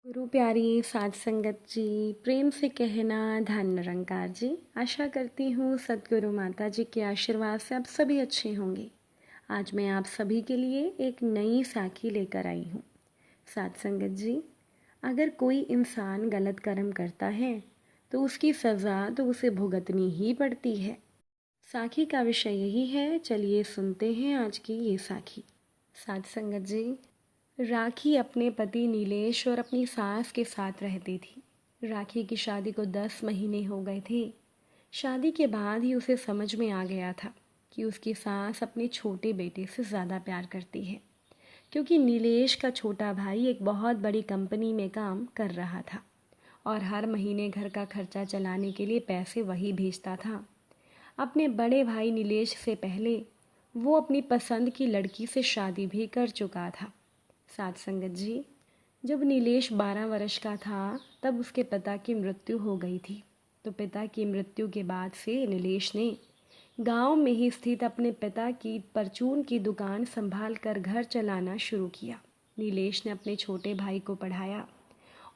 गुरु प्यारी साध संगत जी, प्रेम से कहना धन निरंकार जी। आशा करती हूँ सद्गुरु माता जी के आशीर्वाद से आप सभी अच्छे होंगे। आज मैं आप सभी के लिए एक नई साखी लेकर आई हूँ। साध संगत जी, अगर कोई इंसान गलत कर्म करता है तो उसकी सज़ा तो उसे भुगतनी ही पड़ती है। साखी का विषय यही है, चलिए सुनते हैं आज की ये साखी। साध संगत जी, राखी अपने पति नीलेश और अपनी सास के साथ रहती थी। राखी की शादी को 10 महीने हो गए थे। शादी के बाद ही उसे समझ में आ गया था कि उसकी सास अपने छोटे बेटे से ज़्यादा प्यार करती है, क्योंकि नीलेश का छोटा भाई एक बहुत बड़ी कंपनी में काम कर रहा था और हर महीने घर का खर्चा चलाने के लिए पैसे वही भेजता था। अपने बड़े भाई नीलेश से पहले वो अपनी पसंद की लड़की से शादी भी कर चुका था। साध संगत जी, जब नीलेश 12 वर्ष का था तब उसके पिता की मृत्यु हो गई थी। तो पिता की मृत्यु के बाद से नीलेश ने गांव में ही स्थित अपने पिता की परचून की दुकान संभाल कर घर चलाना शुरू किया। नीलेश ने अपने छोटे भाई को पढ़ाया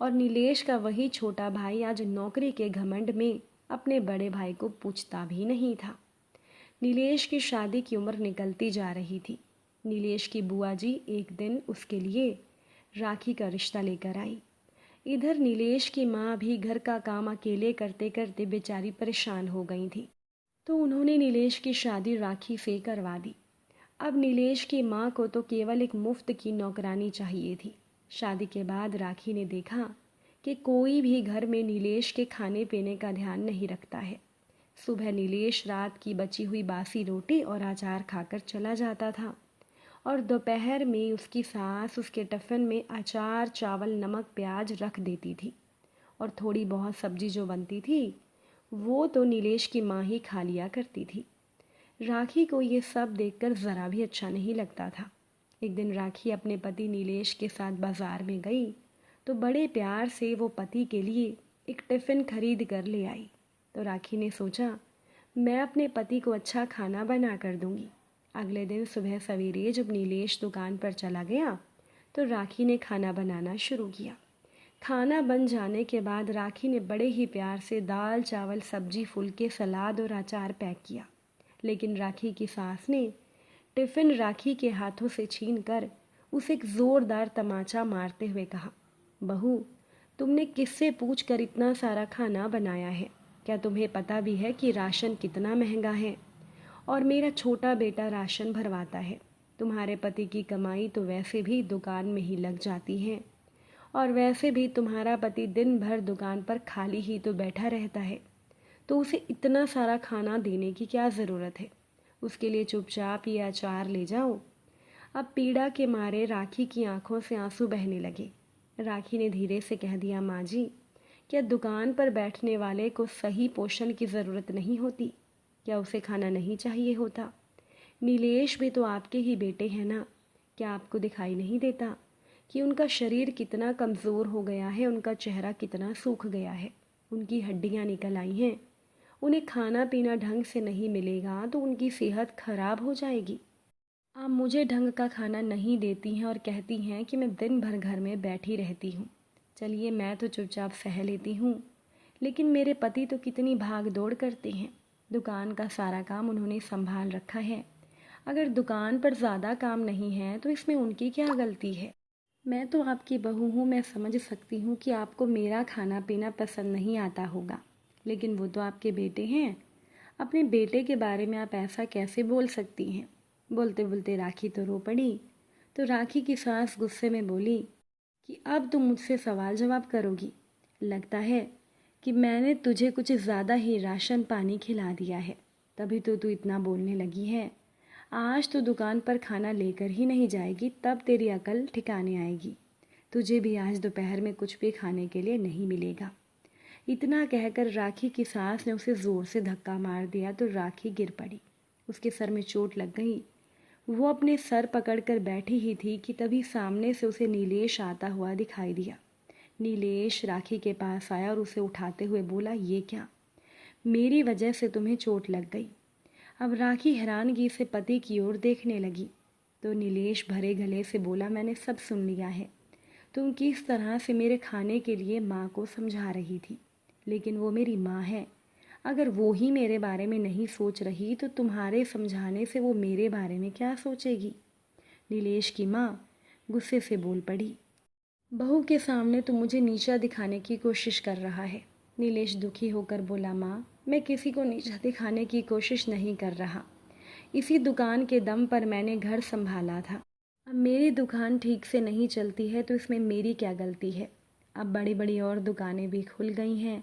और नीलेश का वही छोटा भाई आज नौकरी के घमंड में अपने बड़े भाई को पूछता भी नहीं था। नीलेश की शादी की उम्र निकलती जा रही थी। नीलेश की बुआ जी एक दिन उसके लिए राखी का रिश्ता लेकर आई। इधर नीलेश की माँ भी घर का काम अकेले करते करते बेचारी परेशान हो गई थी, तो उन्होंने नीलेश की शादी राखी से करवा दी। अब नीलेश की माँ को तो केवल एक मुफ्त की नौकरानी चाहिए थी। शादी के बाद राखी ने देखा कि कोई भी घर में नीलेश के खाने पीने का ध्यान नहीं रखता है। सुबह नीलेश रात की बची हुई बासी रोटी और अचार खाकर चला जाता था और दोपहर में उसकी सास उसके टिफ़िन में अचार, चावल, नमक, प्याज रख देती थी और थोड़ी बहुत सब्जी जो बनती थी वो तो नीलेश की माँ ही खा लिया करती थी। राखी को ये सब देखकर ज़रा भी अच्छा नहीं लगता था। एक दिन राखी अपने पति नीलेश के साथ बाज़ार में गई तो बड़े प्यार से वो पति के लिए एक टिफ़िन खरीद कर ले आई। तो राखी ने सोचा, मैं अपने पति को अच्छा खाना बना कर दूंगी। अगले दिन सुबह सवेरे जब नीलेश दुकान पर चला गया तो राखी ने खाना बनाना शुरू किया। खाना बन जाने के बाद राखी ने बड़े ही प्यार से दाल, चावल, सब्जी, फुलके, सलाद और अचार पैक किया। लेकिन राखी की सास ने टिफ़िन राखी के हाथों से छीन कर उसे एक ज़ोरदार तमाचा मारते हुए कहा, बहू, तुमने किससे पूछ कर इतना सारा खाना बनाया है? क्या तुम्हें पता भी है कि राशन कितना महंगा है? और मेरा छोटा बेटा राशन भरवाता है। तुम्हारे पति की कमाई तो वैसे भी दुकान में ही लग जाती है और वैसे भी तुम्हारा पति दिन भर दुकान पर खाली ही तो बैठा रहता है, तो उसे इतना सारा खाना देने की क्या ज़रूरत है? उसके लिए चुपचाप ये अचार ले जाओ। अब पीड़ा के मारे राखी की आंखों से आंसू बहने लगे। राखी ने धीरे से कह दिया, माँ जी, क्या दुकान पर बैठने वाले को सही पोषण की ज़रूरत नहीं होती? क्या उसे खाना नहीं चाहिए होता? नीलेश भी तो आपके ही बेटे हैं ना। क्या आपको दिखाई नहीं देता कि उनका शरीर कितना कमज़ोर हो गया है, उनका चेहरा कितना सूख गया है, उनकी हड्डियाँ निकल आई हैं। उन्हें खाना पीना ढंग से नहीं मिलेगा तो उनकी सेहत खराब हो जाएगी। आप मुझे ढंग का खाना नहीं देती हैं और कहती हैं कि मैं दिन भर घर में बैठी रहती हूँ। चलिए, मैं तो चुपचाप सह लेती हूँ, लेकिन मेरे पति तो कितनी भाग दौड़ करते हैं। दुकान का सारा काम उन्होंने संभाल रखा है। अगर दुकान पर ज़्यादा काम नहीं है तो इसमें उनकी क्या गलती है? मैं तो आपकी बहू हूँ, मैं समझ सकती हूँ कि आपको मेरा खाना पीना पसंद नहीं आता होगा, लेकिन वो तो आपके बेटे हैं। अपने बेटे के बारे में आप ऐसा कैसे बोल सकती हैं? बोलते बोलते राखी तो रो पड़ी। तो राखी की सास गुस्से में बोली कि अब तुम मुझसे सवाल जवाब करोगी। लगता है कि मैंने तुझे कुछ ज़्यादा ही राशन पानी खिला दिया है, तभी तो तू इतना बोलने लगी है। आज तो दुकान पर खाना लेकर ही नहीं जाएगी, तब तेरी अकल ठिकाने आएगी। तुझे भी आज दोपहर में कुछ भी खाने के लिए नहीं मिलेगा। इतना कहकर राखी की सास ने उसे ज़ोर से धक्का मार दिया तो राखी गिर पड़ी। उसके सर में चोट लग गई। वो अपने सर पकड़कर बैठी ही थी कि तभी सामने से उसे नीलेश आता हुआ दिखाई दिया। नीलेश राखी के पास आया और उसे उठाते हुए बोला, ये क्या? मेरी वजह से तुम्हें चोट लग गई। अब राखी हैरानगी से पति की ओर देखने लगी। तो नीलेश भरे गले से बोला, मैंने सब सुन लिया है। तुम किस तरह से मेरे खाने के लिए माँ को समझा रही थी, लेकिन वो मेरी माँ है। अगर वो ही मेरे बारे में नहीं सोच रही तो तुम्हारे समझाने से वो मेरे बारे में क्या सोचेगी। नीलेश की माँ गुस्से से बोल पड़ी। बहू के सामने तो मुझे नीचा दिखाने की कोशिश कर रहा है। नीलेश दुखी होकर बोला, माँ मैं किसी को नीचा दिखाने की कोशिश नहीं कर रहा। इसी दुकान के दम पर मैंने घर संभाला था। अब मेरी दुकान ठीक से नहीं चलती है तो इसमें मेरी क्या गलती है। अब बड़ी बड़ी और दुकानें भी खुल गई हैं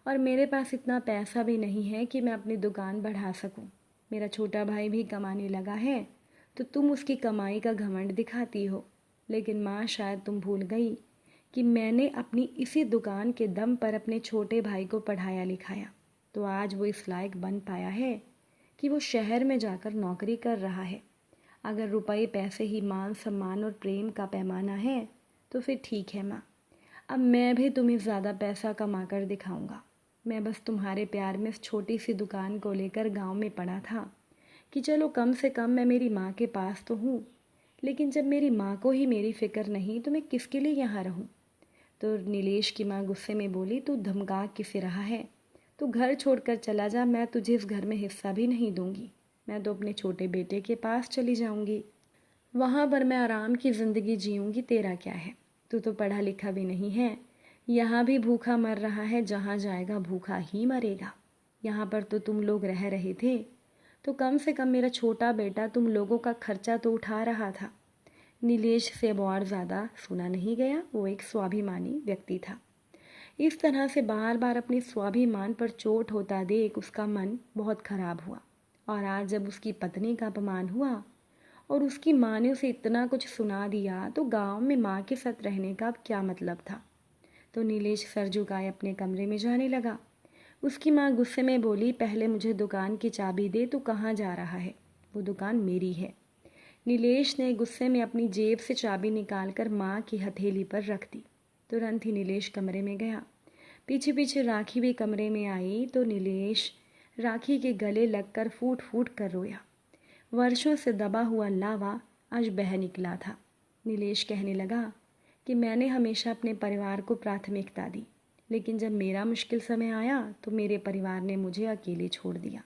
और मेरे पास इतना पैसा भी नहीं है कि मैं अपनी दुकान बढ़ा सकूं। मेरा छोटा भाई भी कमाने लगा है तो तुम उसकी कमाई का घमंड दिखाती हो। लेकिन माँ शायद तुम भूल गई कि मैंने अपनी इसी दुकान के दम पर अपने छोटे भाई को पढ़ाया लिखाया, तो आज वो इस लायक बन पाया है कि वो शहर में जाकर नौकरी कर रहा है। अगर रुपए पैसे ही मान सम्मान और प्रेम का पैमाना है तो फिर ठीक है माँ। अब मैं भी तुम्हें ज़्यादा पैसा कमा कर दिखाऊंगा। मैं बस तुम्हारे प्यार में इस छोटी सी दुकान को लेकर गांव में पड़ा था कि चलो कम से कम मैं मेरी माँ के पास तो हूँ। लेकिन जब मेरी माँ को ही मेरी फ़िक्र नहीं तो मैं किसके लिए यहाँ रहूँ। तो नीलेश की माँ गुस्से में बोली, तू धमका किसे रहा है? तू घर छोड़कर चला जा, मैं तुझे इस घर में हिस्सा भी नहीं दूंगी। मैं तो अपने छोटे बेटे के पास चली जाऊंगी, वहाँ पर मैं आराम की ज़िंदगी जीऊँगी। तेरा क्या है? तू तो पढ़ा लिखा भी नहीं है, यहाँ भी भूखा मर रहा है, जहाँ जाएगा भूखा ही मरेगा। यहाँ पर तो तुम लोग रह रहे थे तो कम से कम मेरा छोटा बेटा तुम लोगों का खर्चा तो उठा रहा था। नीलेश से अब और ज़्यादा सुना नहीं गया। वो एक स्वाभिमानी व्यक्ति था। इस तरह से बार बार अपने स्वाभिमान पर चोट होता देख उसका मन बहुत खराब हुआ। और आज जब उसकी पत्नी का अपमान हुआ और उसकी माँ ने उसे इतना कुछ सुना दिया तो गांव में माँ के साथ रहने का अब क्या मतलब था। तो नीलेश सर झुकाए अपने कमरे में जाने लगा। उसकी माँ गुस्से में बोली, पहले मुझे दुकान की चाबी दे, तू कहाँ जा रहा है? वो दुकान मेरी है। नीलेश ने गुस्से में अपनी जेब से चाबी निकालकर माँ की हथेली पर रख दी। तुरंत ही नीलेश कमरे में गया। पीछे पीछे राखी भी कमरे में आई तो नीलेश राखी के गले लगकर फूट फूट कर रोया। वर्षों से दबा हुआ लावा आज बह निकला था। नीलेश कहने लगा कि मैंने हमेशा अपने परिवार को प्राथमिकता दी, लेकिन जब मेरा मुश्किल समय आया तो मेरे परिवार ने मुझे अकेले छोड़ दिया।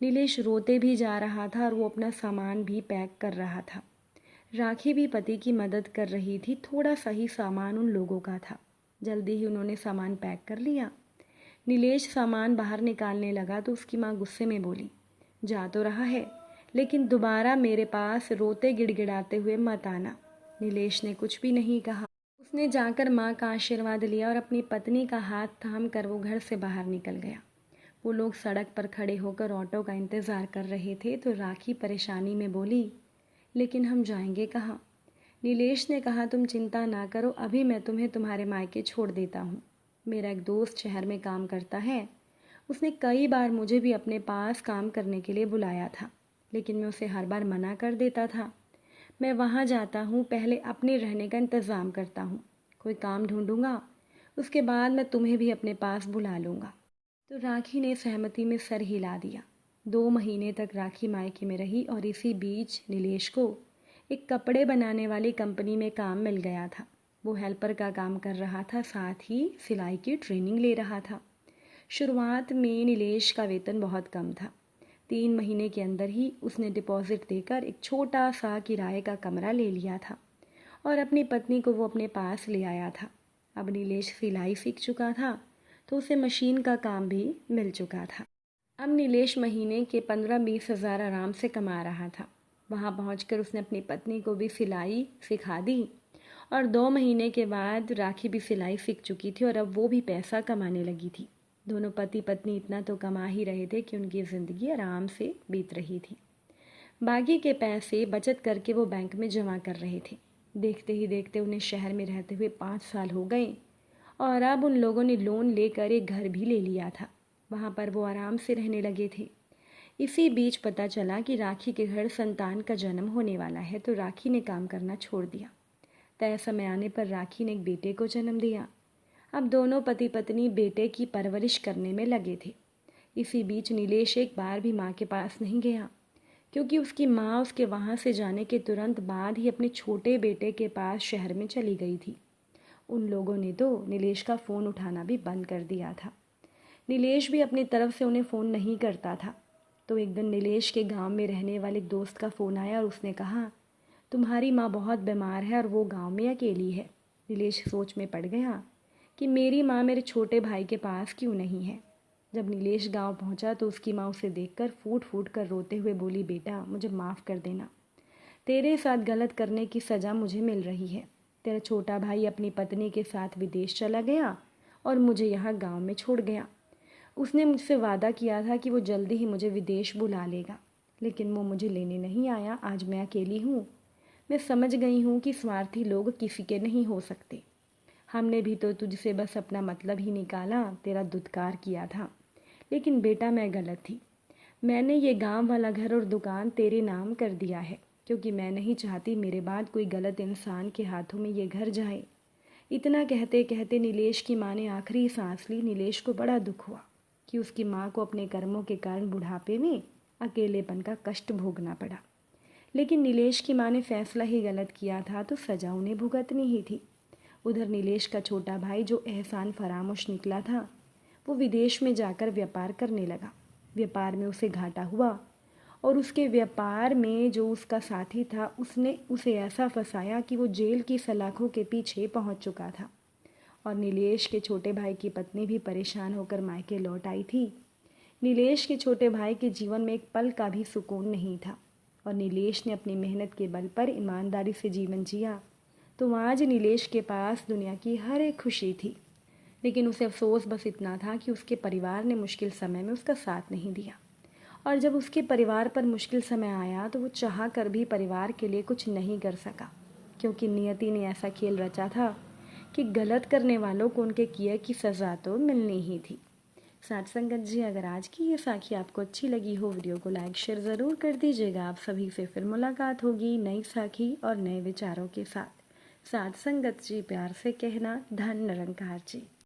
नीलेश रोते भी जा रहा था और वो अपना सामान भी पैक कर रहा था। राखी भी पति की मदद कर रही थी। थोड़ा सा ही सामान उन लोगों का था। जल्दी ही उन्होंने सामान पैक कर लिया। नीलेश सामान बाहर निकालने लगा तो उसकी माँ गुस्से में बोली, जा तो रहा है लेकिन दोबारा मेरे पास रोते गिड़गिड़ाते हुए मत आना। नीलेश ने कुछ भी नहीं कहा। उसने जाकर माँ का आशीर्वाद लिया और अपनी पत्नी का हाथ थाम कर वो घर से बाहर निकल गया। वो लोग सड़क पर खड़े होकर ऑटो का इंतज़ार कर रहे थे तो राखी परेशानी में बोली, लेकिन हम जाएंगे कहाँ? नीलेश ने कहा, तुम चिंता ना करो, अभी मैं तुम्हें तुम्हारे मायके छोड़ देता हूँ। मेरा एक दोस्त शहर में काम करता है। उसने कई बार मुझे भी अपने पास काम करने के लिए बुलाया था, लेकिन मैं उसे हर बार मना कर देता था। मैं वहाँ जाता हूँ, पहले अपने रहने का इंतज़ाम करता हूँ, कोई काम ढूंढूंगा, उसके बाद मैं तुम्हें भी अपने पास बुला लूँगा। तो राखी ने सहमति में सर हिला दिया। 2 महीने तक राखी मायके में रही और इसी बीच नीलेश को एक कपड़े बनाने वाली कंपनी में काम मिल गया था। वो हेल्पर का काम कर रहा था, साथ ही सिलाई की ट्रेनिंग ले रहा था। शुरुआत में नीलेश का वेतन बहुत कम था। 3 महीने के अंदर ही उसने डिपॉजिट देकर एक छोटा सा किराए का कमरा ले लिया था और अपनी पत्नी को वो अपने पास ले आया था। अब नीलेश सिलाई सीख चुका था तो उसे मशीन का काम भी मिल चुका था। अब नीलेश महीने के 15-20 हज़ार आराम से कमा रहा था। वहाँ पहुँचकर उसने अपनी पत्नी को भी सिलाई सिखा दी और 2 महीने के बाद राखी भी सिलाई सीख चुकी थी और अब वो भी पैसा कमाने लगी थी। दोनों पति पत्नी इतना तो कमा ही रहे थे कि उनकी ज़िंदगी आराम से बीत रही थी। बाकी के पैसे बचत करके वो बैंक में जमा कर रहे थे। देखते ही देखते उन्हें शहर में रहते हुए 5 साल हो गए और अब उन लोगों ने लोन लेकर एक घर भी ले लिया था। वहाँ पर वो आराम से रहने लगे थे। इसी बीच पता चला कि राखी के घर संतान का जन्म होने वाला है तो राखी ने काम करना छोड़ दिया। तय समय आने पर राखी ने एक बेटे को जन्म दिया। अब दोनों पति पत्नी बेटे की परवरिश करने में लगे थे। इसी बीच नीलेश एक बार भी माँ के पास नहीं गया, क्योंकि उसकी माँ उसके वहाँ से जाने के तुरंत बाद ही अपने छोटे बेटे के पास शहर में चली गई थी। उन लोगों ने तो नीलेश का फ़ोन उठाना भी बंद कर दिया था। नीलेश भी अपनी तरफ से उन्हें फ़ोन नहीं करता था। तो एक दिन नीलेश के गांव में रहने वाले दोस्त का फ़ोन आया और उसने कहा, तुम्हारी माँ बहुत बीमार है और वो गांव में अकेली है। नीलेश सोच में पड़ गया कि मेरी माँ मेरे छोटे भाई के पास क्यों नहीं है। जब नीलेश गांव पहुंचा तो उसकी माँ उसे देखकर फूट फूट कर रोते हुए बोली, बेटा मुझे माफ़ कर देना, तेरे साथ गलत करने की सज़ा मुझे मिल रही है। तेरा छोटा भाई अपनी पत्नी के साथ विदेश चला गया और मुझे यहाँ गांव में छोड़ गया। उसने मुझसे वादा किया था कि वो जल्दी ही मुझे विदेश बुला लेगा, लेकिन वो मुझे लेने नहीं आया। आज मैं अकेली हूँ। मैं समझ गई हूँ कि स्वार्थी लोग किसी के नहीं हो सकते। हमने भी तो तुझसे बस अपना मतलब ही निकाला, तेरा दुत्कार किया था। लेकिन बेटा मैं गलत थी। मैंने ये गांव वाला घर और दुकान तेरे नाम कर दिया है, क्योंकि मैं नहीं चाहती मेरे बाद कोई गलत इंसान के हाथों में ये घर जाए। इतना कहते कहते नीलेश की माँ ने आखिरी सांस ली। नीलेश को बड़ा दुख हुआ कि उसकी माँ को अपने कर्मों के कारण बुढ़ापे में अकेलेपन का कष्ट भोगना पड़ा। लेकिन नीलेश की माँ ने फैसला ही गलत किया था तो सजा उन्हें भुगतनी ही थी। उधर नीलेश का छोटा भाई जो एहसान फरामोश निकला था, वो विदेश में जाकर व्यापार करने लगा। व्यापार में उसे घाटा हुआ और उसके व्यापार में जो उसका साथी था उसने उसे ऐसा फंसाया कि वो जेल की सलाखों के पीछे पहुंच चुका था। और नीलेश के छोटे भाई की पत्नी भी परेशान होकर मायके लौट आई थी। नीलेश के छोटे भाई के जीवन में एक पल का भी सुकून नहीं था और नीलेश ने अपनी मेहनत के बल पर ईमानदारी से जीवन जिया। तो आज नीलेश के पास दुनिया की हर एक खुशी थी, लेकिन उसे अफसोस बस इतना था कि उसके परिवार ने मुश्किल समय में उसका साथ नहीं दिया। और जब उसके परिवार पर मुश्किल समय आया तो वो चाह कर भी परिवार के लिए कुछ नहीं कर सका, क्योंकि नियति ने ऐसा खेल रचा था कि गलत करने वालों को उनके किए की सज़ा तो मिलनी ही थी। साथ संगत जी, अगर आज की ये साखी आपको अच्छी लगी हो, वीडियो को लाइक शेयर ज़रूर कर दीजिएगा। आप सभी से फिर मुलाकात होगी नई साखी और नए विचारों के साथ। साथ संगत जी, प्यार से कहना, धन निरंकार जी।